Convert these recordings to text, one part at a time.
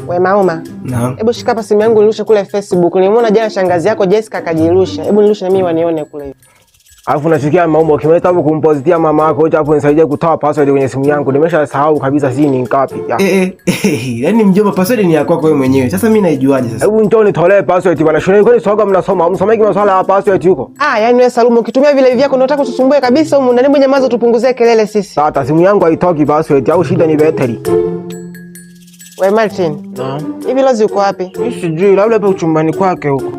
We Mauma. Naam. Hebu shika hapa simu yangu nirushe kule Facebook. Nimeona jana shangazi yako Jessica akajirusha. Hebu nirushe na mimi wanione kule. Alafu nasikia Mauma ukimeta hapo kumpositia mama yako hoja hapo nisaidie kutoa password kwenye simu yangu. Nimeshasahau kabisa si ni ngapi. Yaani mjomba password ni ya kwako wewe mwenyewe. Sasa mimi naijuaje sasa? Hebu njoo nitolee password bwana. Shule kwani soga mnasoma. Msomeki masuala ya password huko. Yaani wewe Salumu ukitumia vile vyako unataka tusumbue kabisa huko ndani mwenye mazo tupunguzie kelele sisi. Sasa simu yangu haitoki password au shida ni battery. We Martin. Naam. Hivi Lozi uko wapi? Mimi sijui labda hapo chumbani kwake huko.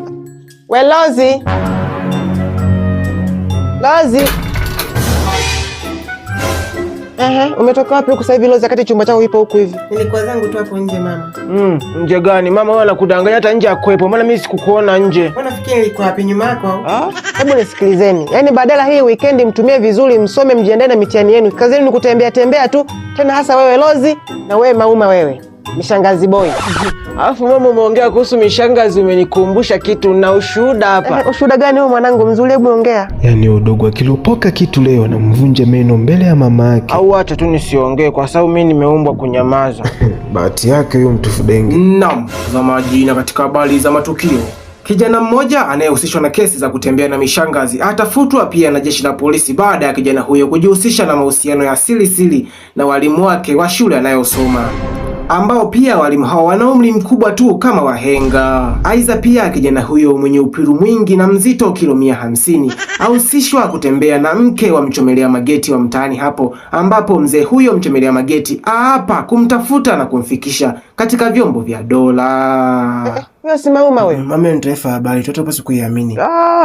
We Lozi. Lozi. Umetoka wapi huko sasa hivi Lozi wakati chumba chako ipo huko hivi? Nilikuwa zangu tu hapo nje mama. Nje gani? Mama wewe anakudanganya hata nje akwepo. Maana mimi sikukuona nje. Mbona nafikiri nilikuwa wapi nyuma yako? Hebu nisikilizeni. Yaani badala hii weekend mtumie vizuri, msome, mjiandae na mitihani yenu. Kazi yenu ni kutembea tembea tu. Tena hasa wewe Lozi na wewe Mauma wewe. Mishangazi boy. Alafu mama umeongea kuhusu mishangazi umenikumbusha kitu na ushuhuda hapa. Ushuhuda gani wewe mwanangu mzuri, hebu ongea. Yaani udogo akilopoka kitu leo na mvunje meno mbele ya mama yake. Au acha tu nisiongee kwa sababu mimi nimeumbwa kunyamaza. Bahati yake huyo mtufu denge. Naam, za majina katika habari za matukio. Kijana mmoja anayehusishwa na kesi za kutembea na mishangazi atafutwa pia na jeshi la polisi baada ya kijana huyo kujihusisha na mahusiano ya siri na walimu wake wa shule anayosoma, ambao pia walimu hao wana umri mkubwa tu kama wahenga. Aidha pia kijana huyo mwenye upiru mwingi na mzito kilo 150 ahusishwa kutembea na mke wa mchomelea mageti wa mtaani hapo, ambapo mzee huyo mchomelea mageti aapa kumtafuta na kumfikisha katika vyombo vya dola. Wewe si Mauma wewe. Mama ni taifa habari, tutapaswa kuiamini.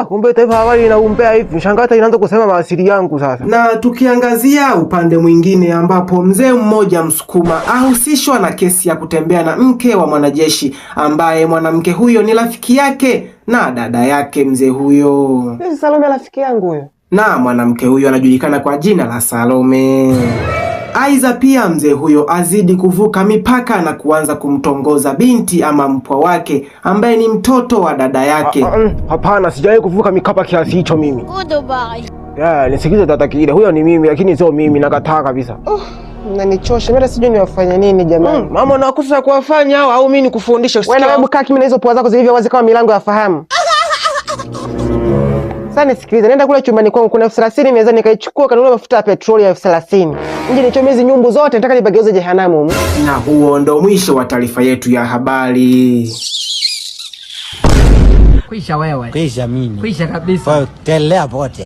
Kumbe taifa habari inaumbea hivi. Shangata inaanza kusema maasili yangu sasa. Na tukiangazia upande mwingine ambapo mzee mmoja Msukuma ahusishwa na kesi ya kutembea na mke wa mwanajeshi ambaye mwanamke huyo ni rafiki yake na dada yake mzee huyo. Salome rafiki yangu huyo. Na mwanamke huyo anajulikana kwa jina la Salome. Aidha pia mzee huyo azidi kuvuka mipaka na kuanza kumtongoza binti ama mpwa wake ambaye ni mtoto wa dada yake. Hapana, sijawahi kuvuka mikapa kiasi hicho mimi. Goodbye. Nisikize tata kile. Huyo ni mimi lakini sio mimi, nakataa kabisa. Unanichosha. Mimi sijui niwafanye nini jamani. Mama unakosa kuwafanya au mimi nikufundishe usikie. Wewe kaa kimya na hizo pua zako zilivyo wazi kama milango ya fahamu. Sasa nisikilize, nenda kule chumbani kwangu kuna 30 meza nikaichukua kanunua mafuta ya petroli ya 30. Nje nichome hizo nyumbu zote, nataka nibageuze jehanamu. Na huo ndo mwisho wa taarifa yetu ya habari. Kwisha wewe. Kwisha mimi. Kwisha kabisa. Telea pote.